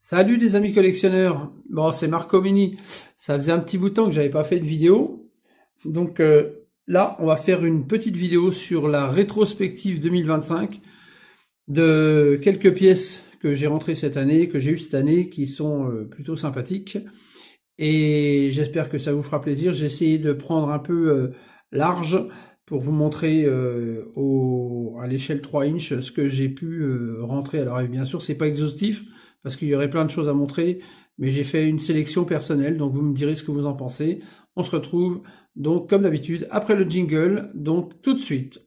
Salut les amis collectionneurs. Bon, c'est Marco Mini. Ça faisait un petit bout de temps que j'avais pas fait de vidéo. Donc là, on va faire une petite vidéo sur la rétrospective 2025 de quelques pièces que j'ai rentrées cette année, que j'ai eues cette année, qui sont plutôt sympathiques. Et j'espère que ça vous fera plaisir. J'ai essayé de prendre un peu large pour vous montrer à l'échelle 3 inches ce que j'ai pu rentrer. Alors bien sûr, c'est pas exhaustif, parce qu'il y aurait plein de choses à montrer, mais j'ai fait une sélection personnelle, donc vous me direz ce que vous en pensez. On se retrouve donc comme d'habitude après le jingle, donc tout de suite.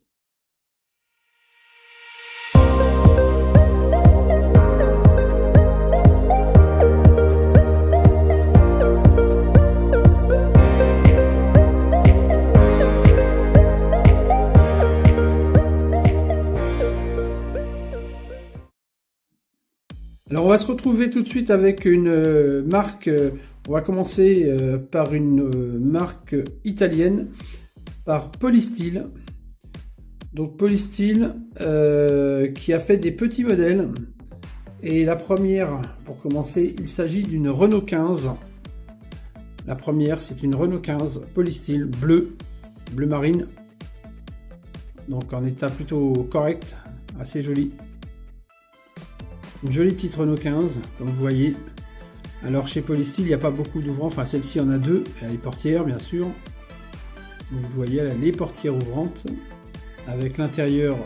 Alors on va se retrouver tout de suite avec une marque, on va commencer par une marque italienne, par Polystyle. Donc Polystyle qui a fait des petits modèles. Et la première, pour commencer, il s'agit d'une Renault 15. La première, c'est une Renault 15 Polystyle bleu marine. Donc en état plutôt correct, assez joli. Une jolie petite Renault 15, comme vous voyez. Alors chez Polystyle, il n'y a pas beaucoup d'ouvrants, enfin celle-ci en a deux, elle a les portières bien sûr. Donc, vous voyez, elle a les portières ouvrantes, avec l'intérieur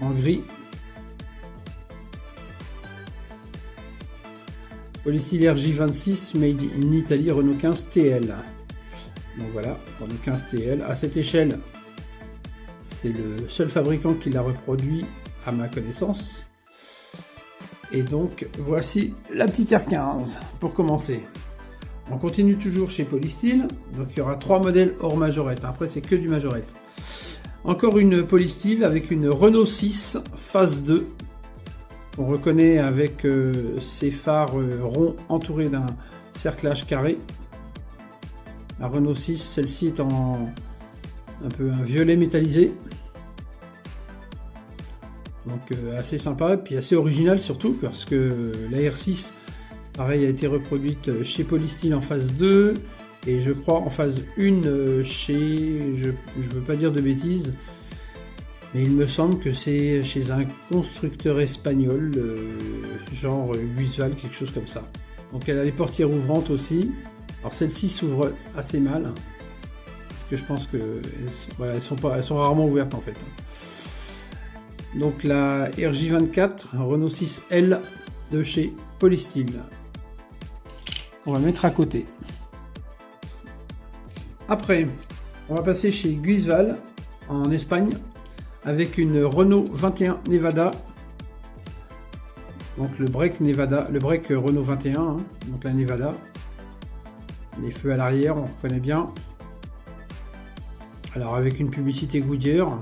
en gris. Polystyle RJ26, made in Italy, Renault 15 TL. Donc voilà, Renault 15 TL. À cette échelle, c'est le seul fabricant qui l'a reproduit à ma connaissance. Et donc, voici la petite R15 pour commencer. On continue toujours chez Polystyle. Donc, il y aura 3 modèles hors majorette. Après, c'est que du majorette. Encore une Polystyle avec une Renault 6 phase 2. On reconnaît avec ses phares ronds entourés d'un cerclage carré. La Renault 6, celle-ci est en un peu un violet métallisé. Donc assez sympa, puis assez original surtout, parce que la R6, pareil, a été reproduite chez Polystyle en phase 2, et je crois en phase 1 chez, je veux pas dire de bêtises, mais il me semble que c'est chez un constructeur espagnol, genre Guisval, quelque chose comme ça. Donc elle a les portières ouvrantes aussi. Alors celle-ci s'ouvre assez mal, parce que je pense que voilà, elles sont rarement ouvertes en fait. Donc la RJ24 Renault 6L de chez Polystyle. On va mettre à côté. Après, on va passer chez Guisval en Espagne avec une Renault 21 Nevada. Donc le break Nevada, le break Renault 21, hein, donc la Nevada. Les feux à l'arrière, on reconnaît bien. Alors avec une publicité Goodyear.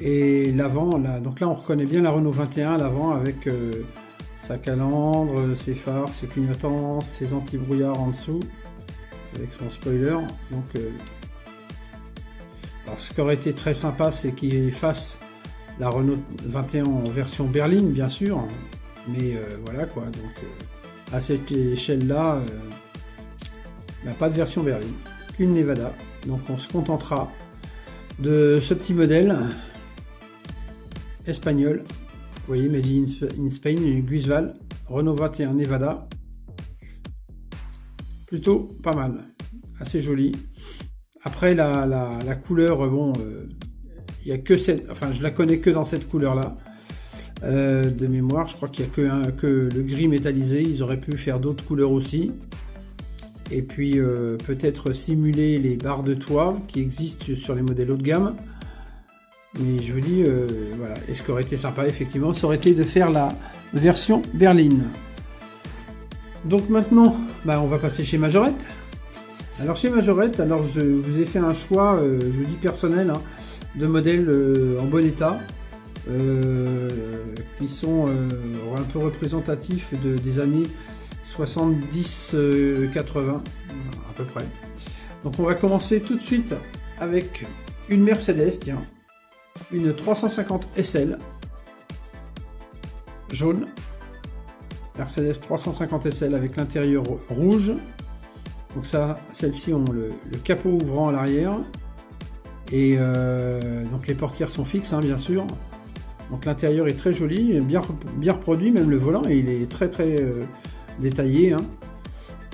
Et l'avant, là, donc là on reconnaît bien la Renault 21 à l'avant avec sa calandre, ses phares, ses clignotants, ses anti-brouillards en dessous, avec son spoiler. Donc, alors ce qui aurait été très sympa, c'est qu'il fasse la Renault 21 en version berline, bien sûr, mais voilà quoi. Donc à cette échelle-là, pas de version berline, qu'une Nevada. Donc on se contentera de ce petit modèle espagnol, vous voyez, made in Spain, une Guisval, Renault 21 Nevada, plutôt pas mal, assez joli. Après la couleur, bon, il y a que cette, enfin je la connais que dans cette couleur là, de mémoire, je crois qu'il y a que le gris métallisé, ils auraient pu faire d'autres couleurs aussi. Et puis peut-être simuler les barres de toit qui existent sur les modèles haut de gamme. Mais je vous dis, voilà, et ce qui aurait été sympa, effectivement, ça aurait été de faire la version berline. Donc maintenant, on va passer chez Majorette. Alors chez Majorette, alors je vous ai fait un choix, je vous dis personnel, hein, de modèles en bon état, qui sont un peu représentatifs des années 70-80, à peu près. Donc on va commencer tout de suite avec une Mercedes, tiens. Une 350 SL jaune Mercedes 350 SL avec l'intérieur rouge. Donc ça, celles-ci ont le capot ouvrant à l'arrière. Et donc les portières sont fixes, hein, bien sûr. Donc l'intérieur est très joli, bien reproduit, même le volant, et il est très détaillé. Hein.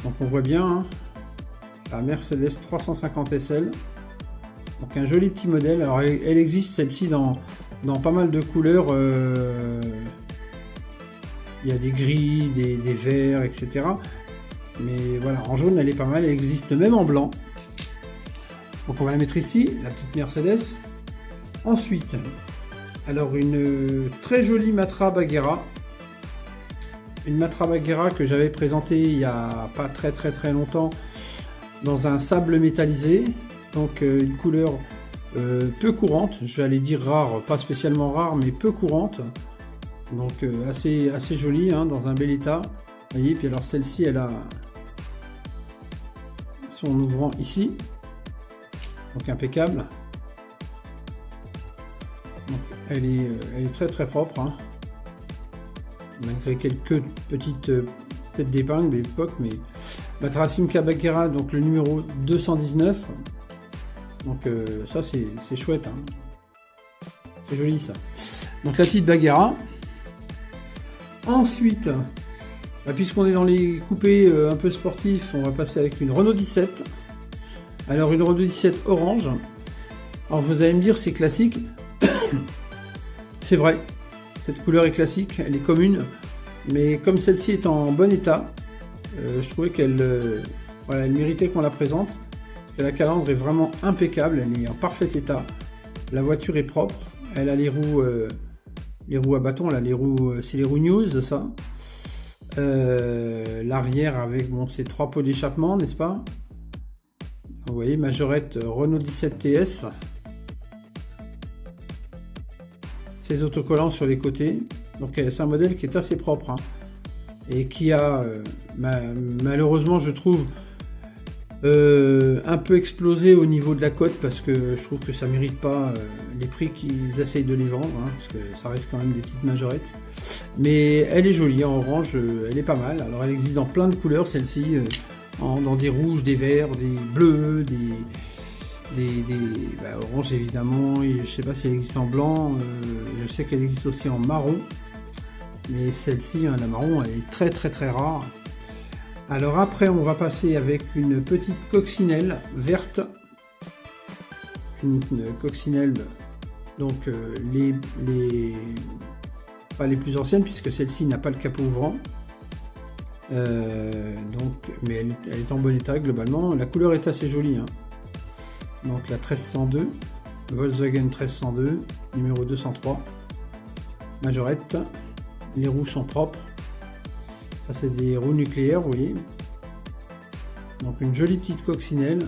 Donc on voit bien hein, la Mercedes 350 SL. Donc un joli petit modèle. Alors elle existe celle-ci dans pas mal de couleurs. Il y a des gris, des verts, etc. Mais voilà, en jaune elle est pas mal. Elle existe même en blanc. Donc on va la mettre ici, la petite Mercedes. Ensuite, alors une très jolie Matra Bagheera. Une Matra Bagheera que j'avais présentée il n'y a pas très longtemps dans un sable métallisé. Donc une couleur peu courante, j'allais dire rare, pas spécialement rare, mais peu courante. Donc assez jolie, hein, dans un bel état. Vous voyez, puis alors celle-ci, elle a son ouvrant ici. Donc impeccable. Donc, elle est très propre. Hein. Malgré quelques petites têtes d'épingle d'époque, mais Matra Simca Bagheera, donc le numéro 219. Donc ça c'est chouette. Hein. C'est joli ça. Donc la petite Bagheera. Ensuite, bah, puisqu'on est dans les coupés un peu sportifs, on va passer avec une Renault 17. Alors une Renault 17 orange. Alors vous allez me dire c'est classique. C'est vrai. Cette couleur est classique, elle est commune. Mais comme celle-ci est en bon état, je trouvais qu'elle voilà, elle méritait qu'on la présente. Parce que la calandre est vraiment impeccable, elle est en parfait état. La voiture est propre, elle a les roues à bâton, là, les roues, c'est les roues News, ça. L'arrière avec bon, ces 3 pots d'échappement, n'est-ce pas? Vous voyez, majorette Renault 17 TS. Ces autocollants sur les côtés. Donc c'est un modèle qui est assez propre. Hein, et qui a, malheureusement, je trouve, un peu explosé au niveau de la cote, parce que je trouve que ça mérite pas les prix qu'ils essayent de les vendre, hein, parce que ça reste quand même des petites majorettes. Mais elle est jolie en orange, elle est pas mal. Alors elle existe dans plein de couleurs, celle-ci, dans des rouges, des verts, des bleus, orange évidemment, et je sais pas si elle existe en blanc, je sais qu'elle existe aussi en marron, mais celle-ci, hein, la marron, elle est très rare. Alors après, on va passer avec une petite coccinelle verte. Une coccinelle, donc pas les plus anciennes, puisque celle-ci n'a pas le capot ouvrant. Mais elle est en bon état globalement. La couleur est assez jolie. Hein. Donc la 1302, Volkswagen 1302, numéro 203. Majorette. Les roues sont propres. Ça c'est des roues nucléaires, vous voyez. Donc une jolie petite coccinelle.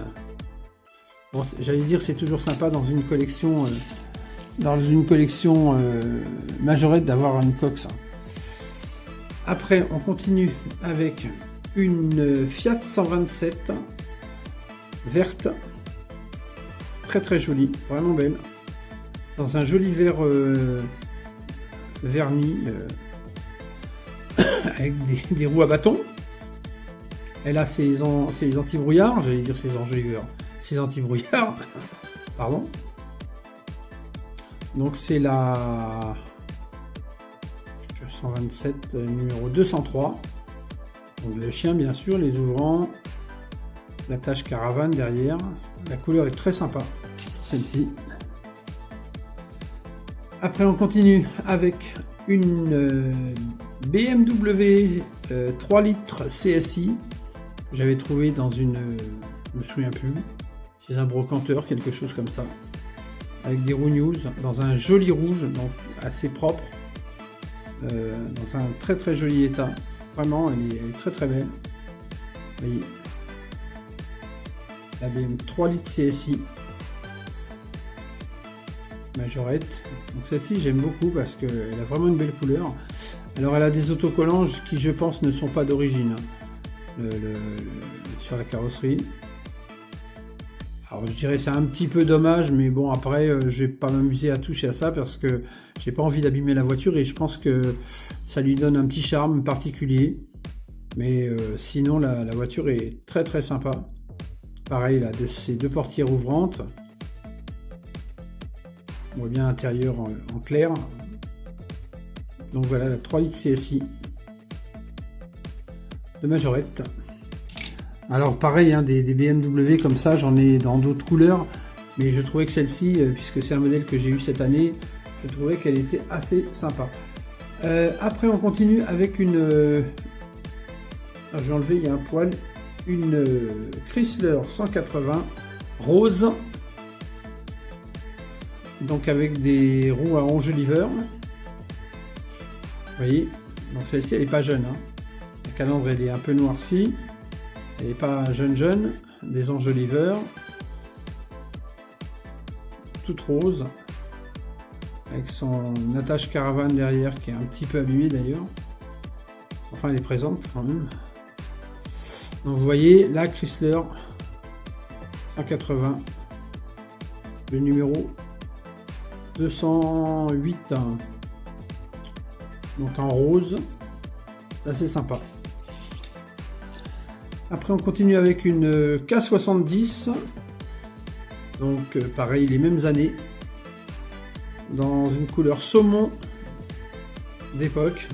Bon, j'allais dire c'est toujours sympa dans une collection majorette d'avoir une coque ça. Après on continue avec une Fiat 127 verte, très jolie, vraiment belle, dans un joli vert vernis. Avec des roues à bâton. Elle a ses anti-brouillards, j'allais dire ses enjoliveurs, ses anti-brouillards, pardon. Donc c'est la 127 numéro 203. Donc le chien bien sûr, les ouvrants, la tache caravane derrière. La couleur est très sympa sur celle-ci. Après on continue avec une BMW 3 litres CSI, j'avais trouvé dans une, je me souviens plus, chez un brocanteur, quelque chose comme ça, avec des roues News, dans un joli rouge, donc assez propre, dans un très joli état, vraiment elle est très belle. Vous voyez, la BMW 3 litres CSI, majorette. Donc celle-ci j'aime beaucoup parce qu'elle a vraiment une belle couleur. Alors elle a des autocollants qui je pense ne sont pas d'origine sur la carrosserie. Alors je dirais c'est un petit peu dommage, mais bon après je vais pas m'amuser à toucher à ça parce que j'ai pas envie d'abîmer la voiture et je pense que ça lui donne un petit charme particulier. Mais sinon la voiture est très très sympa. Pareil là, de ces deux portières ouvrantes. On voit bien l'intérieur en clair. Donc voilà la 3 litres CSI de Majorette. Alors pareil, hein, des BMW comme ça, j'en ai dans d'autres couleurs, mais je trouvais que celle-ci, puisque c'est un modèle que j'ai eu cette année, je trouvais qu'elle était assez sympa. Après on continue avec une... j'ai enlevé, il y a un poil, une Chrysler 180 rose, donc avec des roues à enjoliveur. Vous voyez, donc celle-ci elle n'est pas jeune, hein. La calandre elle est un peu noircie. Elle n'est pas jeune, des enjoliveurs, toute rose, avec son attache caravane derrière qui est un petit peu abîmée d'ailleurs. Enfin, elle est présente quand même. Donc vous voyez, la Chrysler 180, le numéro 208, donc en rose, c'est assez sympa. Après on continue avec une K70, donc pareil les mêmes années, dans une couleur saumon d'époque.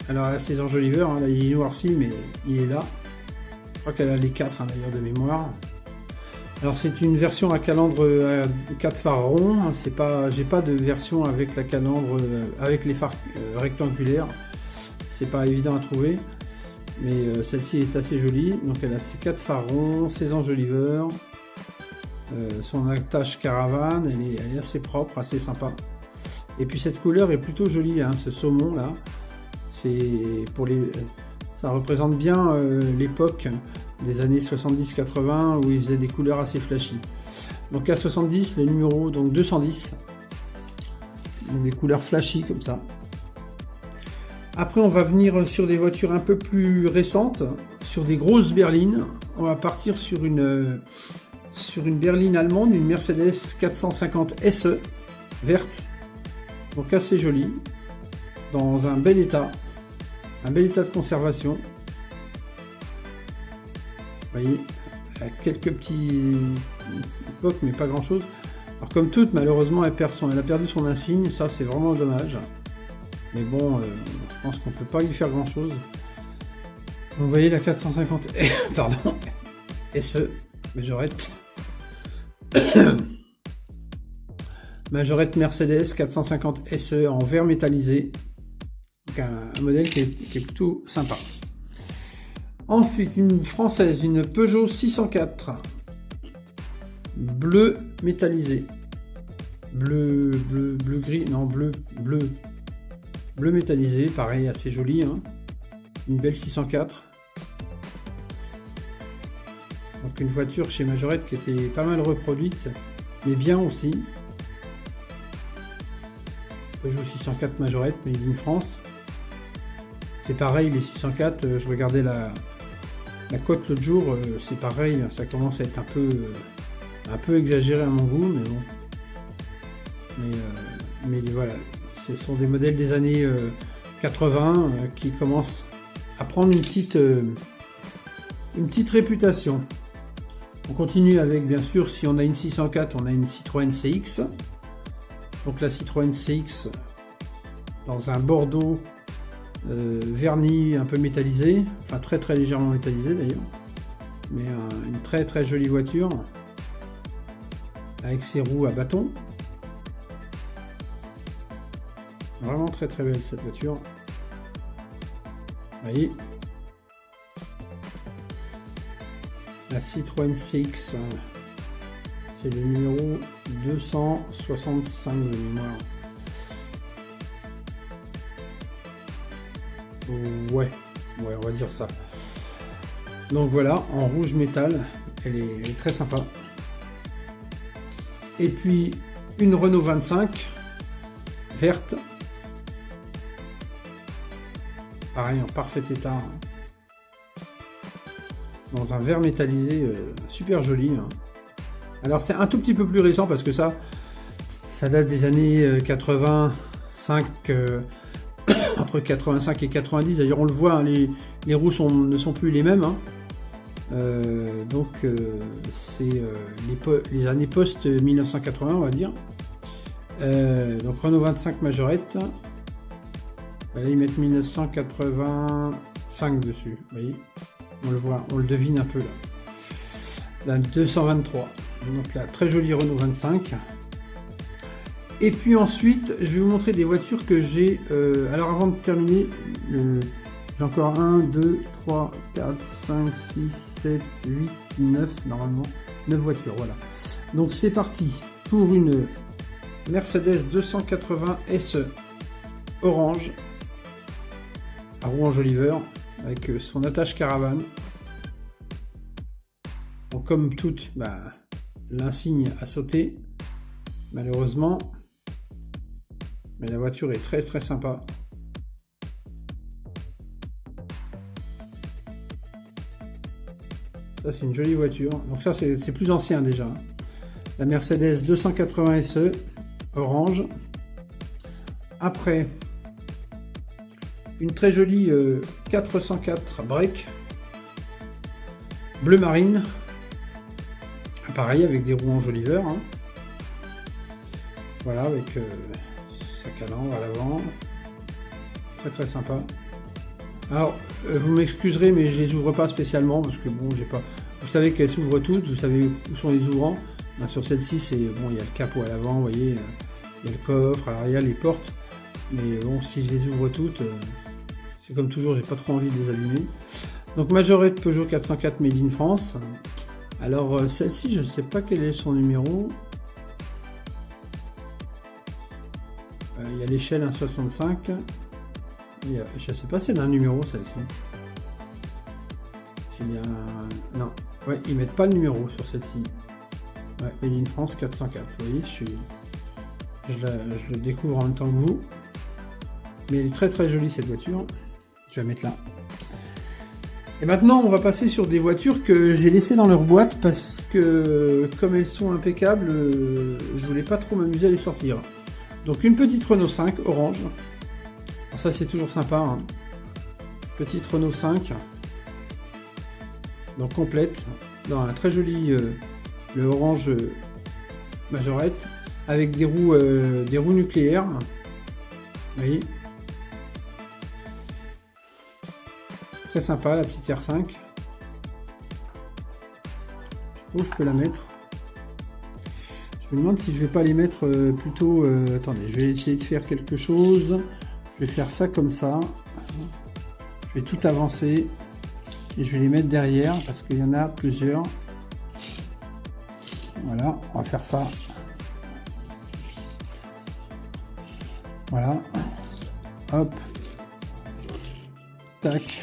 Alors elle a ses enjoliveurs, hein, là il est noirci mais il est là. Je crois qu'elle a les 4 hein, d'ailleurs de mémoire. Alors c'est une version à calandre à 4 phares ronds, hein, c'est pas, j'ai pas de version avec la calandre avec les phares rectangulaires, c'est pas évident à trouver. Mais celle-ci est assez jolie, donc elle a ses 4 phares ronds, ses enjoliveurs, son attache caravane, elle est assez propre, assez sympa. Et puis cette couleur est plutôt jolie, hein, ce saumon là, c'est pour les, ça représente bien l'époque des années 70-80 où ils faisaient des couleurs assez flashy. Donc à 70, le numéro donc 210, donc des couleurs flashy comme ça. Après, on va venir sur des voitures un peu plus récentes, sur des grosses berlines. On va partir sur une berline allemande, une Mercedes 450 SE, verte, donc assez jolie, dans un bel état de conservation. Vous voyez, elle a quelques petits pocs, mais pas grand chose. Alors comme toutes, malheureusement, elle a perdu son insigne, ça c'est vraiment dommage. Mais bon, je pense qu'on peut pas y faire grand chose. Vous voyez la 450, pardon, SE, Majorette. Majorette Mercedes 450 SE en verre métallisé. Donc un modèle qui est plutôt sympa. Ensuite, une française, une Peugeot 604. Bleu métallisé. Bleu gris, non, bleu métallisé, pareil, assez joli, hein. Une belle 604. Donc une voiture chez Majorette qui était pas mal reproduite, mais bien aussi. Peugeot 604 Majorette, made in France. C'est pareil, les 604, je regardais la cote l'autre jour, c'est pareil, ça commence à être un peu exagéré à mon goût, mais bon. Mais voilà. Ce sont des modèles des années 80 qui commencent à prendre une petite réputation. On continue avec, bien sûr, si on a une 604, on a une Citroën CX. Donc la Citroën CX dans un bordeaux verni un peu métallisé, enfin très très légèrement métallisé d'ailleurs. Mais une très très jolie voiture avec ses roues à bâton. Vraiment très très belle cette voiture. Vous voyez. La Citroën CX. C'est le numéro 265 de mémoire. Ouais, on va dire ça. Donc voilà, en rouge métal. Elle est très sympa. Et puis une Renault 25 verte. Pareil, en parfait état. Dans un verre métallisé super joli. Hein. Alors c'est un tout petit peu plus récent parce que ça date des années 85, entre 85 et 90. D'ailleurs on le voit, hein, les roues ne sont plus les mêmes. Hein. Donc c'est les années post 1980 on va dire. Donc Renault 25 Majorette. Là ils mettent 1985 dessus. Vous voyez, on le voit, on le devine un peu là. La 223. Donc là, très joli Renault 25. Et puis ensuite, je vais vous montrer des voitures que j'ai. Alors avant de terminer, j'ai encore 1, 2, 3, 4, 5, 6, 7, 8, 9, normalement. 9 voitures, voilà. Donc c'est parti pour une Mercedes 280 SE orange à Rouen-Oliver avec son attache caravane. Donc, comme toutes, l'insigne a sauté malheureusement, mais la voiture est très très sympa. Ça c'est une jolie voiture. Donc ça c'est plus ancien déjà. La Mercedes 280 SE orange. Après une très jolie 404 break bleu marine. Pareil avec des roues enjoliveurs. Hein. Voilà, avec sa calandre à l'avant. Très très sympa. Alors, vous m'excuserez, mais je les ouvre pas spécialement parce que bon, j'ai pas. Vous savez qu'elles s'ouvrent toutes, vous savez où sont les ouvrants. Ben, sur celle-ci, c'est bon, il y a le capot à l'avant, vous voyez, il y a le coffre, à l'arrière, les portes. Mais bon, si je les ouvre toutes, c'est comme toujours, j'ai pas trop envie de les allumer. Donc Majorette Peugeot 404 Made in France. Alors celle-ci, je ne sais pas quel est son numéro. Il y a l'échelle 1,65. Je ne sais pas si elle a un numéro celle-ci. Eh bien, non. Ouais, ils mettent pas le numéro sur celle-ci. Ouais, Made in France 404. Vous voyez, je le découvre en même temps que vous. Mais elle est très très jolie cette voiture. Je vais la mettre là. Et maintenant, on va passer sur des voitures que j'ai laissées dans leur boîte parce que, comme elles sont impeccables, je voulais pas trop m'amuser à les sortir. Donc, une petite Renault 5 orange. Alors ça, c'est toujours sympa. Hein. Petite Renault 5. Donc, complète. Dans un très joli le orange Majorette. Avec des roues nucléaires. Vous voyez ? Très sympa la petite R5. Je peux la mettre. Je me demande si je vais pas les mettre plutôt. Attendez, je vais essayer de faire quelque chose. Je vais faire ça comme ça. Je vais tout avancer et je vais les mettre derrière parce qu'il y en a plusieurs. Voilà, on va faire ça. Voilà. Hop. Tac.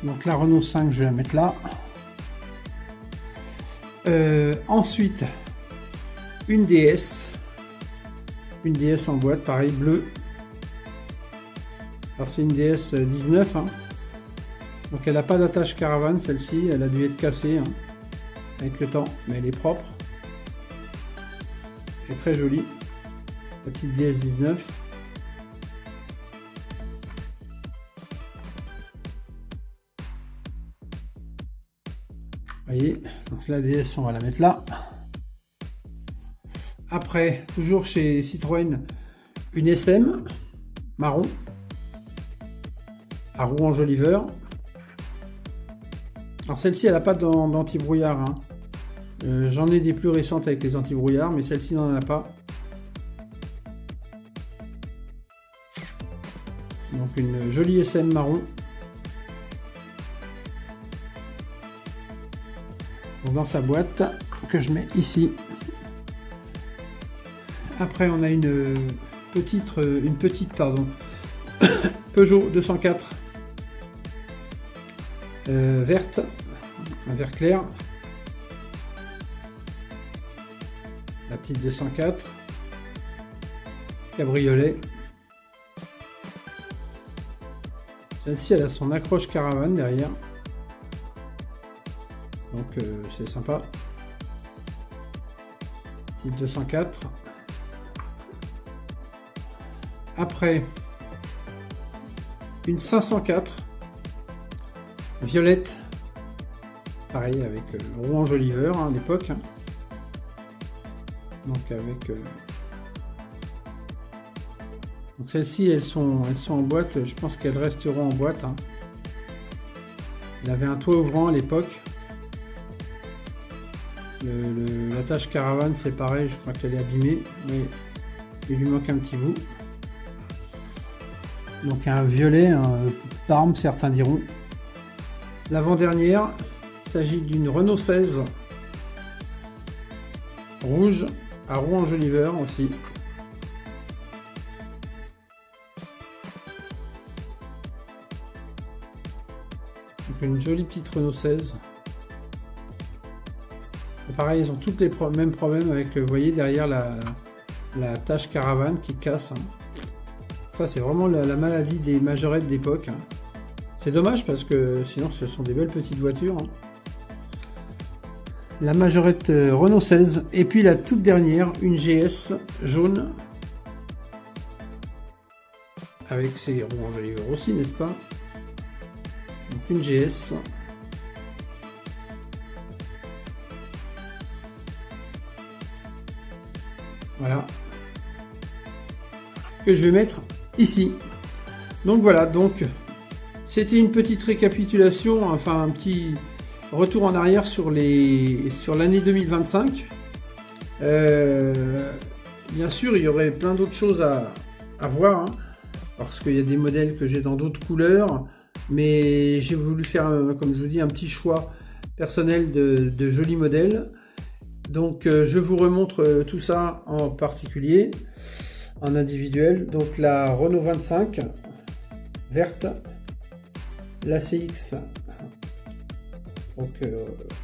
Donc la Renault 5, je vais la mettre là. Ensuite, une DS. Une DS en boîte, pareil, bleu. Alors c'est une DS 19. Hein. Donc elle n'a pas d'attache caravane, celle-ci. Elle a dû être cassée hein, avec le temps. Mais elle est propre. Elle est très jolie. La petite DS 19. Vous voyez, donc la DS, on va la mettre là. Après, toujours chez Citroën, une SM marron à Rouen-Oliver. Alors celle-ci, elle n'a pas d'anti-brouillard. Hein. J'en ai des plus récentes avec les anti-brouillards, mais celle-ci n'en a pas. Donc une jolie SM marron. Dans sa boîte que je mets ici. Après on a une petite Peugeot 204 verte, un vert clair. La petite 204 cabriolet. Celle-ci elle a son accroche caravane derrière. Donc c'est sympa. petite 204. Après, une 504 violette, pareil avec Rouen Joliver à l'époque. Donc avec donc celles-ci elles sont en boîte, je pense qu'elles resteront en boîte. Il avait un toit ouvrant à l'époque. La tâche caravane c'est pareil, je crois qu'elle est abîmée, mais il lui manque un petit bout. Donc un violet, un Parme certains diront. L'avant-dernière, il s'agit d'une Renault 16 rouge à Rouen Joliver aussi. Donc une jolie petite Renault 16. Et pareil, ils ont toutes les mêmes problèmes avec, vous voyez derrière la tâche caravane qui casse. Ça c'est vraiment la maladie des majorettes d'époque. C'est dommage parce que sinon ce sont des belles petites voitures. La majorette Renault 16 et puis la toute dernière, une GS jaune avec ses Rouen Joliver aussi, n'est-ce pas? Donc une GS. Voilà. Que je vais mettre ici. Donc voilà, donc c'était une petite récapitulation, enfin un petit retour en arrière sur l'année 2025. Bien sûr, il y aurait plein d'autres choses à voir, parce qu'il y a des modèles que j'ai dans d'autres couleurs, mais j'ai voulu faire, comme je vous dis, un petit choix personnel de jolis modèles. Donc je vous remontre tout ça en particulier, en individuel. Donc la Renault 25 verte, la CX donc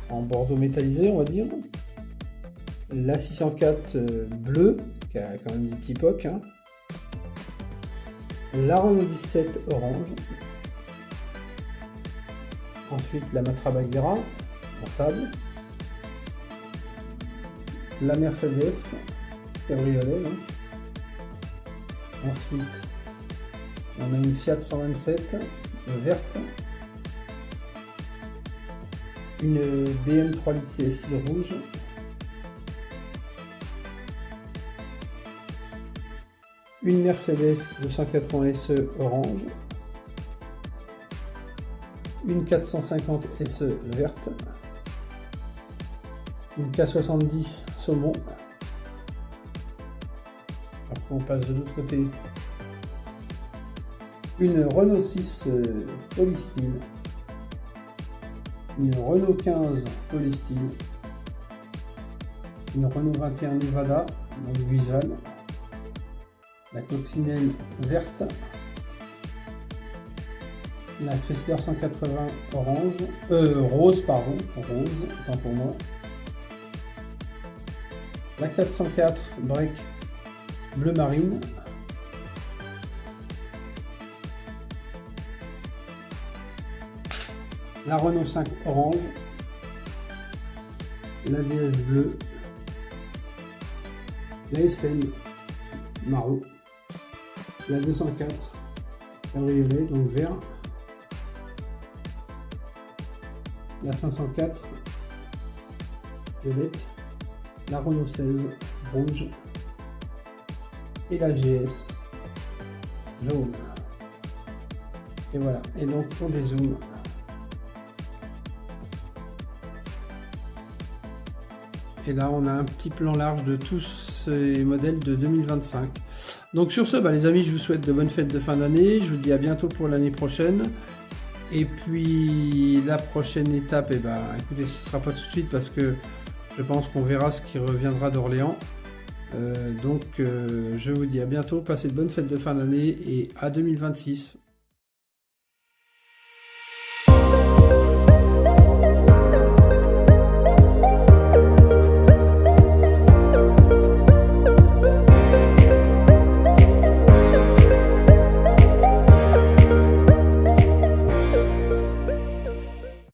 en bordeaux métallisé on va dire, la 604 bleue qui a quand même des petits pocs, la Renault 17 orange, ensuite la Matra Bagheera en sable, la Mercedes cabriolet donc. Ensuite on a une Fiat 127 verte, une BM 3 litres CSI rouge, une Mercedes 280 SE orange, une 450 SE verte, une K70 saumon. Après on passe de l'autre côté, une Renault 6 polystyle, une Renault 15 polystyle, une Renault 21 Nevada donc Guizal, la coccinelle verte, la Chrysler 180 rose, autant pour moi, la 404 break bleu marine, la Renault 5 orange, la DS bleue, la SN marron, la 204 cabriolet donc vert, la 504 violette, la Renault 16 rouge et la GS jaune. Et voilà, et donc on dézoome. Et là on a un petit plan large de tous ces modèles de 2025. Donc sur ce, les amis, je vous souhaite de bonnes fêtes de fin d'année. Je vous dis à bientôt pour l'année prochaine. Et puis la prochaine étape, écoutez, ce ne sera pas tout de suite parce que je pense qu'on verra ce qui reviendra d'Orléans. Je vous dis à bientôt, passez de bonnes fêtes de fin d'année et à 2026.